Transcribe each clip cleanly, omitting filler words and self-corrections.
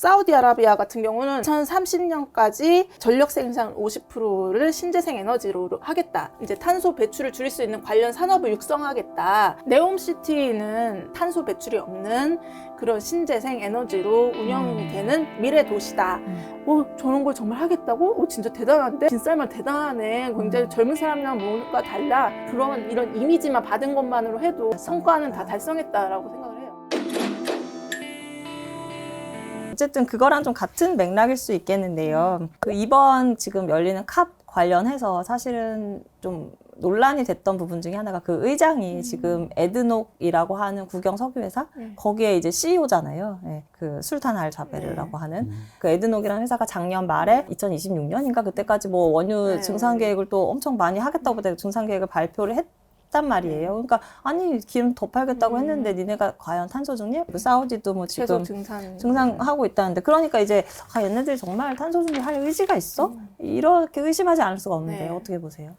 사우디아라비아 같은 경우는 2030년까지 전력 생산 50%를 신재생 에너지로 하겠다. 이제 탄소 배출을 줄일 수 있는 관련 산업을 육성하겠다. 네옴시티는 탄소 배출이 없는 그런 신재생 에너지로 운영이 되는 미래 도시다. 저런 걸 정말 하겠다고? 진짜 대단한데? 빈쌀만 대단하네. 굉장히 젊은 사람이랑 뭔가 달라. 그런 이런 이미지만 받은 것만으로 해도 성과는 다 달성했다라고 생각을 해요. 어쨌든 그거랑 좀 같은 맥락일 수 있겠는데요. 그 이번 지금 열리는 캅 관련해서 사실은 좀 논란이 됐던 부분 중에 하나가 그 의장이 지금 에드녹이라고 하는 국영 석유회사 거기에 이제 CEO잖아요. 네, 그 술탄 알 자베르라고 하는 그 에드녹이라는 회사가 작년 말에 2026년인가 그때까지 뭐 원유 증산 계획을 또 엄청 많이 하겠다고 증산 계획을 발표를 했단 말이에요. 그러니까 아니 기름 더 팔겠다고 했는데 니네가 과연 탄소 중립? 사우디도 뭐 지금 증산하고 있다는데 그러니까 이제 얘네들이 정말 탄소 중립할 의지가 있어? 이렇게 의심하지 않을 수가 없는데 어떻게 보세요?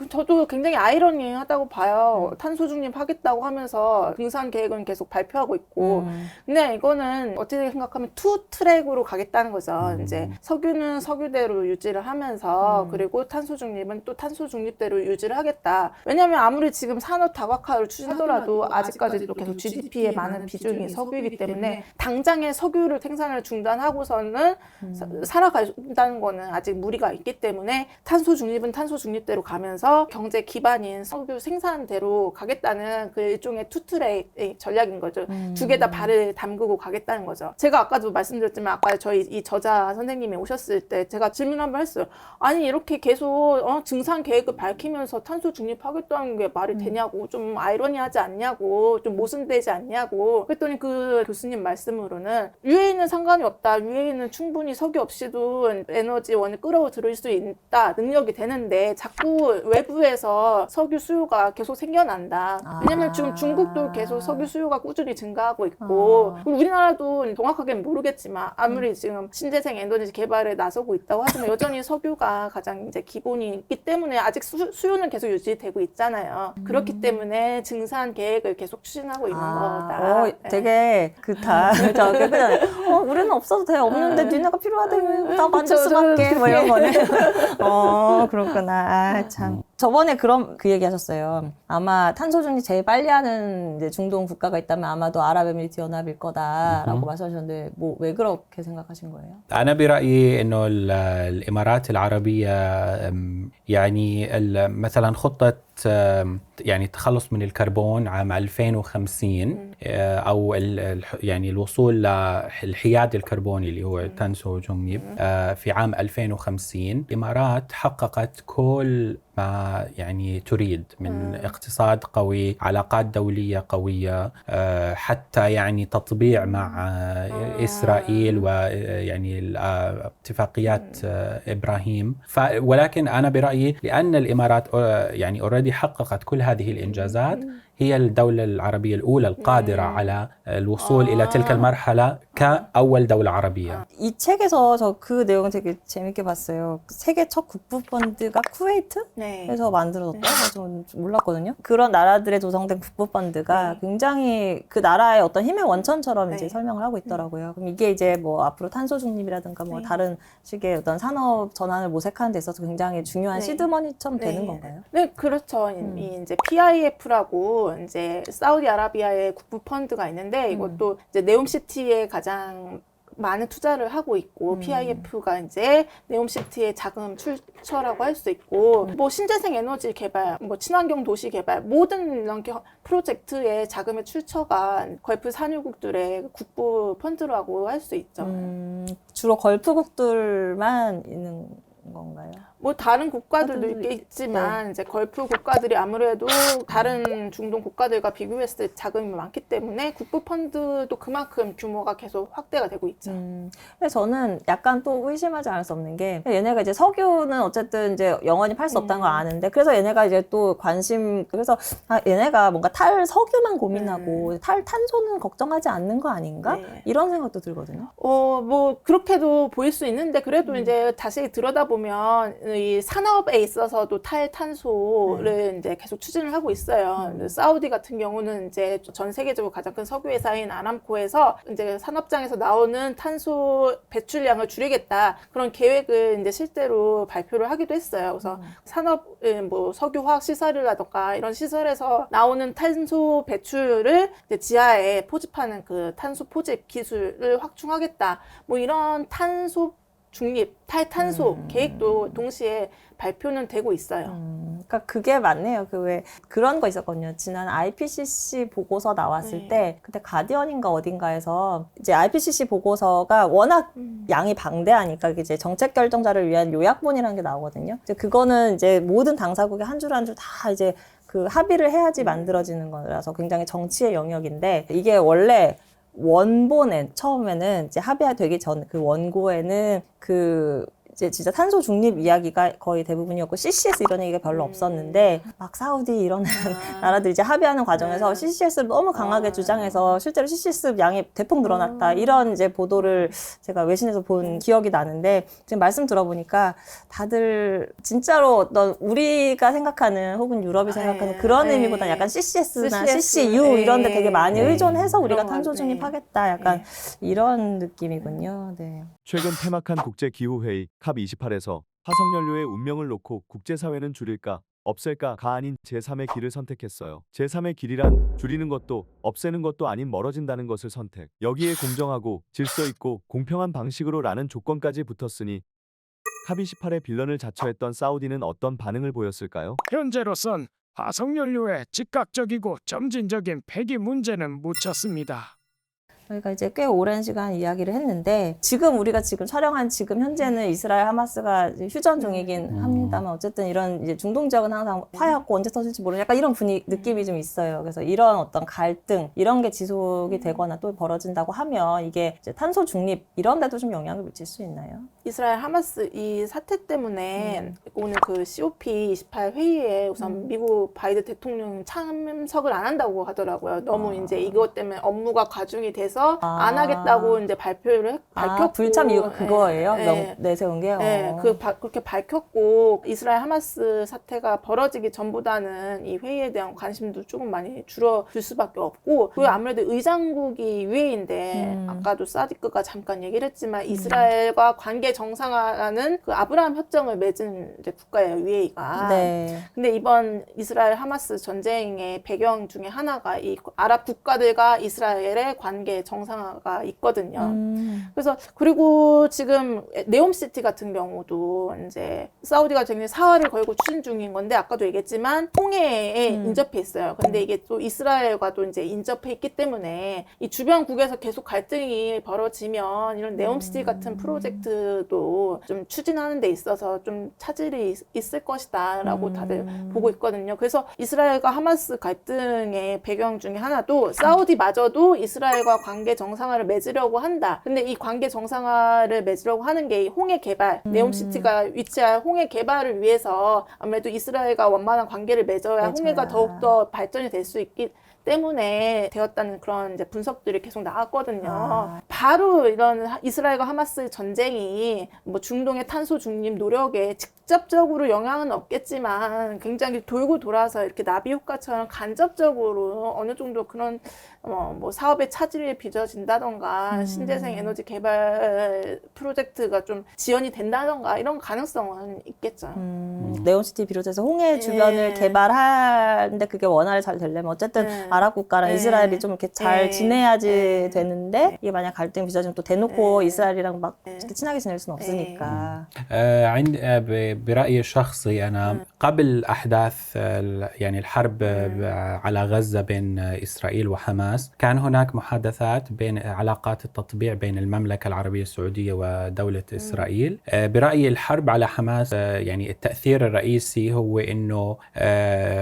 저도 굉장히 아이러니하다고 봐요. 탄소 중립하겠다고 하면서 증산 계획은 계속 발표하고 있고. 근데 이거는 어떻게 생각하면 투 트랙으로 가겠다는 거죠. 이제 석유는 석유대로 유지를 하면서 그리고 탄소 중립은 또 탄소 중립대로 유지를 하겠다. 왜냐하면 아무리 지금 산업 다각화를 추진하더라도 아직까지도 계속 GDP의 많은 비중이 석유이기 때문에 당장에 석유를 생산을 중단하고서는 살아간다는 거는 아직 무리가 있기 때문에 탄소 중립은 탄소 중립대로 가면서 경제 기반인 석유 생산대로 가겠다는 그 일종의 투트랙 전략인 거죠. 두 개 다 발을 담그고 가겠다는 거죠. 제가 아까도 말씀드렸지만 아까 저희 이 저자 선생님이 오셨을 때 제가 질문 한번 했어요. 아니 이렇게 계속 증산 계획을 밝히면서 탄소 중립하겠다는 게 말이 되냐고, 좀 아이러니하지 않냐고, 좀 모순되지 않냐고. 그랬더니 그 교수님 말씀으로는 UAE는 상관이 없다. UAE는 충분히 석유 없이도 에너지원을 끌어들일 수 있다. 능력이 되는데 자꾸 외부에서 석유 수요가 계속 생겨난다. 왜냐면 지금 중국도 계속 석유 수요가 꾸준히 증가하고 있고 우리나라도 정확하게는 모르겠지만 아무리 지금 신재생 에너지 개발에 나서고 있다고 하지만 여전히 석유가 가장 이제 기본이 있기 때문에 아직 수요는 계속 유지되고 있잖아요. 그렇기 때문에 증산 계획을 계속 추진하고 있는 거다. 되게 우리는 없어도 돼. 없는데 니네가 필요하다면 나 만들 수밖에 뭐 이런 거네. 그렇구나. 참. 저번에 그 얘기 하셨어요. 아마 탄소 중립 제일 빨리 하는 이제 중동 국가가 있다면 아마도 아랍에미리트 연합일 거다라고 말씀하셨는데 왜 그렇게 생각하신 거예요? أنا برأيي إنه الإمارات العربية يعني مثلا خطة يعني التخلص من الكربون عام 2050 أو يعني الوصول للحياد الكربوني اللي هو تنسو جنيب في عام 2050 الإمارات حققت كل ما يعني تريد من اقتصاد قوي، علاقات دولية قوية، حتى يعني تطبيع مع إسرائيل ويعني اتفاقيات إبراهيم. ولكن أنا برأيي لأن الإمارات يعني already حققت كل هذه الإنجازات هي الدولة العربية الأولى القادرة على الوصول إلى تلك المرحلة كأول دولة عربية. 이 책에서 저 그 내용 되게 재밌게 봤어요. 세계 첫 국부 펀드가 쿠웨이트에서 만들어졌다. 저는 몰랐거든요. 그런 나라들에 조성된 국부 펀드가 굉장히 그 나라의 어떤 힘의 원천처럼 이제 설명을 하고 있더라고요. 그럼 이게 이제 뭐 앞으로 탄소 중립이라든가 뭐 다른 식의 어떤 산업 전환을 모색하는 데 있어서 굉장히 중요한 시드머니처럼 되는 건가요? 네, 그렇죠. 이제 PIF라고 이제 사우디아라비아의 국부 펀드가 있는데 이것도 이제 네옴시티에 가장 많은 투자를 하고 있고 PIF가 이제 네옴시티의 자금 출처라고 할 수 있고 뭐 신재생 에너지 개발, 뭐 친환경 도시 개발 모든 이런 프로젝트의 자금의 출처가 걸프 산유국들의 국부 펀드라고 할 수 있죠. 주로 걸프국들만 있는 건가요? 뭐 다른 국가들도 있겠지만 이제 걸프 국가들이 아무래도 다른 중동 국가들과 비교했을 때 자금이 많기 때문에 국부 펀드도 그만큼 규모가 계속 확대가 되고 있죠. 근데 저는 약간 또 의심하지 않을 수 없는 게 얘네가 이제 석유는 어쨌든 이제 영원히 팔 수 없다는 걸 아는데 그래서 얘네가 이제 또 그래서 얘네가 뭔가 석유만 고민하고 탄소는 걱정하지 않는 거 아닌가? 이런 생각도 들거든요. 뭐 그렇게도 보일 수 있는데 그래도 이제 자세히 들여다보면 이 산업에 있어서도 탈탄소를 이제 계속 추진을 하고 있어요. 사우디 같은 경우는 이제 전 세계적으로 가장 큰 석유 회사인 아람코에서 이제 산업장에서 나오는 탄소 배출량을 줄이겠다 그런 계획을 이제 실제로 발표를 하기도 했어요. 그래서 산업 뭐 석유 화학 시설이라던가 이런 시설에서 나오는 탄소 배출을 이제 지하에 포집하는 그 탄소 포집 기술을 확충하겠다. 뭐 이런 탄소 중립, 탈탄소 계획도 동시에 발표는 되고 있어요. 그러니까 그게 맞네요. 그 왜 그런 거 있었거든요. 지난 IPCC 보고서 나왔을 때 그때 가디언인가 어딘가에서 이제 IPCC 보고서가 워낙 양이 방대하니까 이제 정책 결정자를 위한 요약본이라는 게 나오거든요. 이제 그거는 이제 모든 당사국이 한 줄 한 줄 다 이제 그 합의를 해야지 만들어지는 거라서 굉장히 정치의 영역인데 이게 원래 원본에 처음에는 이제 합의되기 전 그 원고에는 그 이제 진짜 탄소 중립 이야기가 거의 대부분이었고 CCS 이런 얘기가 별로 없었는데 막 사우디 이런 나라들이 이제 합의하는 과정에서 CCS를 너무 강하게 주장해서 실제로 CCS 양이 대폭 늘어났다 이런 이제 보도를 제가 외신에서 본 기억이 나는데 지금 말씀 들어보니까 다들 진짜로 어떤 우리가 생각하는 혹은 유럽이 생각하는 그런 의미보다 약간 CCS나 CCU 이런 데 되게 많이 의존해서 우리가 탄소 중립하겠다 약간 이런 느낌이군요. 네. 최근 폐막한 국제기후회의 컵28에서 화석연료의 운명을 놓고 국제사회는 줄일까 없앨까가 아닌 제3의 길을 선택했어요. 제3의 길이란 줄이는 것도 없애는 것도 아닌 멀어진다는 것을 선택. 여기에 공정하고 질서 있고 공평한 방식으로라는 조건까지 붙었으니 컵28의 빌런을 자처했던 사우디는 어떤 반응을 보였을까요? 현재로선 화석연료의 즉각적이고 점진적인 폐기 문제는 묻혔습니다. 저희가 이제 꽤 오랜 시간 이야기를 했는데 지금 우리가 지금 촬영한 지금 현재는 이스라엘 하마스가 이제 휴전 중이긴 합니다만 어쨌든 이런 이제 중동 지역은 항상 화해하고 언제 터질지 모르는 약간 이런 느낌이 좀 있어요. 그래서 이런 어떤 갈등 이런 게 지속이 되거나 또 벌어진다고 하면 이게 이제 탄소 중립 이런 데도 좀 영향을 미칠 수 있나요? 이스라엘 하마스 이 사태 때문에 오늘 그 COP28 회의에 우선 미국 바이든 대통령 참석을 안 한다고 하더라고요. 너무 이제 이것 때문에 업무가 가중이 돼서 안 하겠다고 이제 밝혔고 불참 이유가 그거예요? 네. 내세운 게요? 네, 그렇게 밝혔고 이스라엘 하마스 사태가 벌어지기 전보다는 이 회의에 대한 관심도 조금 많이 줄어들 수밖에 없고 그리고 아무래도 의장국이 유해인데 아까도 사디크가 잠깐 얘기를 했지만 이스라엘과 관계 정상화라는 그 아브라함 협정을 맺은 이제 국가예요, UAE가. 네. 근데 이번 이스라엘 하마스 전쟁의 배경 중에 하나가 이 아랍 국가들과 이스라엘의 관계 정상화가 있거든요. 그래서 그리고 지금 네옴시티 같은 경우도 이제 사우디가 굉장히 사활을 걸고 추진 중인 건데 아까도 얘기했지만 홍해에 인접해 있어요. 근데 이게 또 이스라엘과도 이제 인접해 있기 때문에 이 주변국에서 계속 갈등이 벌어지면 이런 네옴시티 같은 프로젝트도 좀 추진하는 데 있어서 좀 차질이 있을 것이다라고 다들 보고 있거든요. 그래서 이스라엘과 하마스 갈등의 배경 중에 하나도 사우디마저도 이스라엘과 관계 정상화를 맺으려고 한다. 근데 이 관계 정상화를 맺으려고 하는 게 이 홍해 개발, 네옴시티가 위치할 홍해 개발을 위해서 아무래도 이스라엘과 원만한 관계를 맺어야 홍해가 더욱더 발전이 될 수 있기 때문에 되었다는 그런 이제 분석들이 계속 나왔거든요. 바로 이런 이스라엘과 하마스 전쟁이 뭐 중동의 탄소 중립 노력에 직접적으로 영향은 없겠지만 굉장히 돌고 돌아서 이렇게 나비 효과처럼 간접적으로 어느 정도 그런 뭐 사업의 차질이 빚어진다던가 신재생 에너지 개발 프로젝트가 좀 지연이 된다던가 이런 가능성은 있겠죠. 네옴시티 비롯해서 홍해 주변을 개발하는데 그게 원활히 잘 되려면 어쨌든 아랍 국가랑 이스라엘이 좀 이렇게 잘 지내야지 되는데 이게 만약 갈등 빚어지면 또 대놓고 이스라엘이랑 막 이렇게 친하게 지낼 수는 없으니까. برأيي الشخصي أنا قبل أحداث يعني الحرب على غزة بين إسرائيل وحماس كان هناك محادثات بين علاقات التطبيع بين المملكة العربية السعودية ودولة إسرائيل. برأيي الحرب على حماس يعني التأثير الرئيسي هو إنه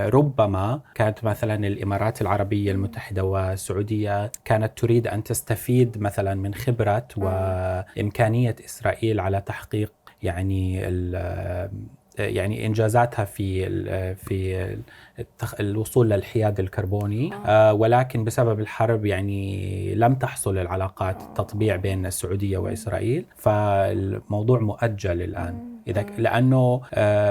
ربما كانت مثلا الإمارات العربية المتحدة والسعودية كانت تريد أن تستفيد مثلا من خبرة وإمكانية إسرائيل على تحقيق يعني إنجازاتها في الوصول للحياد الكربوني ولكن بسبب الحرب يعني لم تحصل العلاقات التطبيع بين السعودية وإسرائيل فالموضوع مؤجل الآن. إذا لأنه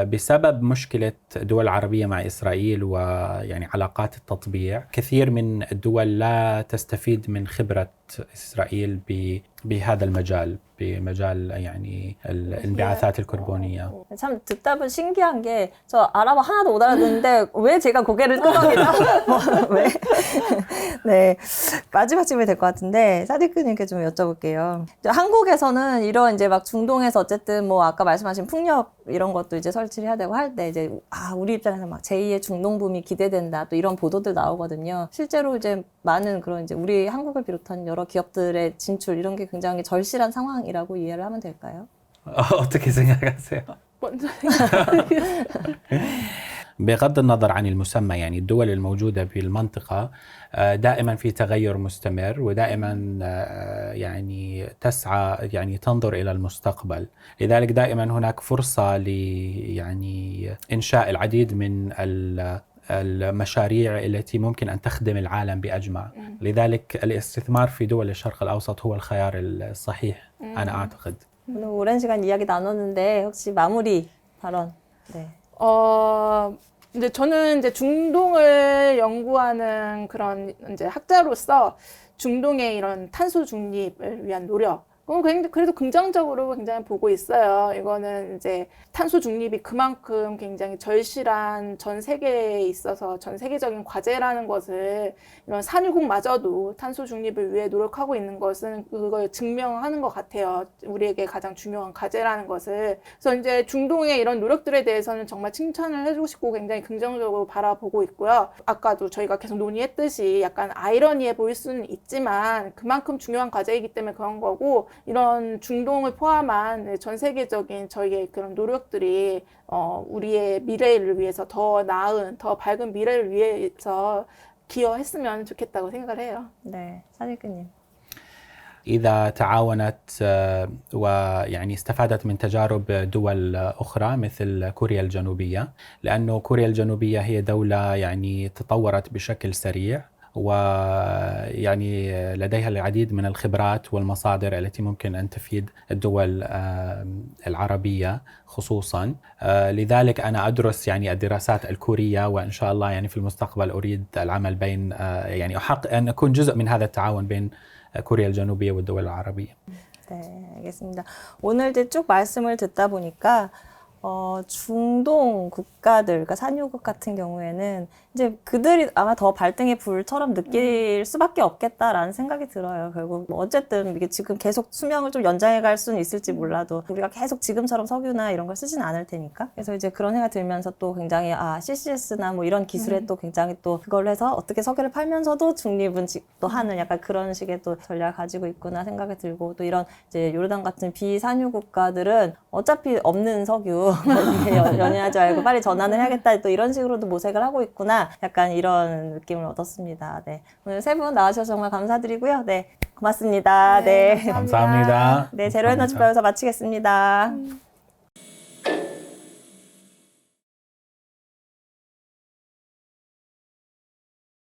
بسبب مشكلة الدول العربية مع إسرائيل ويعني علاقات التطبيع، كثير من الدول لا تستفيد من خبرة إسرائيل بهذا المجال، بمجال يعني الانبعاثات الكربونية. 참 듣다 보면 신기한 게 저 아랍어 하나도 못 알아듣는데 왜 제가 고개를 끄덕이죠? 왜? 네, 마지막 질문이 될 것 같은데 사디크님께 좀 여쭤볼게요. 한국에서는 이런 이제 막 중동에서 어쨌든 뭐 아까 말씀하신 풍력 이런 것도 이제 설치를 해야 되고 할 때 이제 우리 입장에서 막 제2의 중동 붐이 기대된다 또 이런 보도들 나오거든요. 실제로 이제 많은 그런 이제 우리 한국을 비롯한 여러 기업들의 진출 이런 게 굉장히 절실한 상황이라고 이해를 하면 될까요? 어떻게 생각하세요? 먼저 بغض النظر عن المسمى، يعني الدول الموجودة في المنطقة دائما في تغير مستمر، ودائما يعني تسعى يعني تنظر إلى المستقبل. لذلك دائما هناك فرصة يعني إنشاء العديد من المشاريع التي ممكن أن تخدم العالم بأجمع. لذلك الاستثمار في دول الشرق الأوسط هو الخيار الصحيح أنا أعتقد. 오늘 오랜 시간 이야기 나눴는데 혹시 마무리 발언. 네. 이제 저는 이제 중동을 연구하는 그런 이제 학자로서 중동의 이런 탄소 중립을 위한 노력, 그래도 긍정적으로 굉장히 보고 있어요. 이거는 이제 탄소 중립이 그만큼 굉장히 절실한 전 세계에 있어서 전 세계적인 과제라는 것을 이런 산유국마저도 탄소 중립을 위해 노력하고 있는 것은 그걸 증명하는 것 같아요. 우리에게 가장 중요한 과제라는 것을. 그래서 이제 중동의 이런 노력들에 대해서는 정말 칭찬을 해주고 싶고 굉장히 긍정적으로 바라보고 있고요. 아까도 저희가 계속 논의했듯이 약간 아이러니해 보일 수는 있지만 그만큼 중요한 과제이기 때문에 그런 거고, 이런 중동을 포함한 전 세계적인 저희의 그런 노력들이 우리의 미래를 위해서 더 나은, 더 밝은 미래를 위해서 기여했으면 좋겠다고 생각을 해요. 네, 사디크님. إذا تعاونت ويعني استفادت من تجارب دول أخرى مثل كوريا الجنوبية، لأنه كوريا الجنوبية هي دولة يعني تطورت بشكل سريع، ويعني لديها العديد من الخبرات والمصادر التي ممكن أن تفيد الدول العربية خصوصا. لذلك أنا أدرس يعني الدراسات الكورية، وإن شاء الله يعني في المستقبل أريد العمل بين يعني أحقق أن أكون جزء من هذا التعاون بين كوريا الجنوبية والدول العربية. 네, 알겠습니다. 오늘 이제 쭉 말씀을 듣다 보니까 중동 국가들, 그러니까 산유국 같은 경우에는 이제 그들이 아마 더 발등에 불처럼 느낄 수밖에 없겠다라는 생각이 들어요. 결국 뭐 어쨌든 이게 지금 계속 수명을 좀 연장해 갈 수는 있을지 몰라도 우리가 계속 지금처럼 석유나 이런 걸 쓰진 않을 테니까. 그래서 이제 그런 생각이 들면서 또 굉장히 CCS나 뭐 이런 기술에 또 굉장히 또 그걸로 해서 어떻게 석유를 팔면서도 중립은 또 하는 약간 그런 식의 또 전략을 가지고 있구나 생각이 들고, 또 이런 이제 요르단 같은 비산유 국가들은 어차피 없는 석유 연연하지 말고 빨리 전환을 해야겠다, 또 이런 식으로도 모색을 하고 있구나, 약간 이런 느낌을 얻었습니다. 네, 오늘 세 분 나와주셔서 정말 감사드리고요. 네, 고맙습니다. 네, 감사합니다. 네, 제로에너지 배워서 마치겠습니다.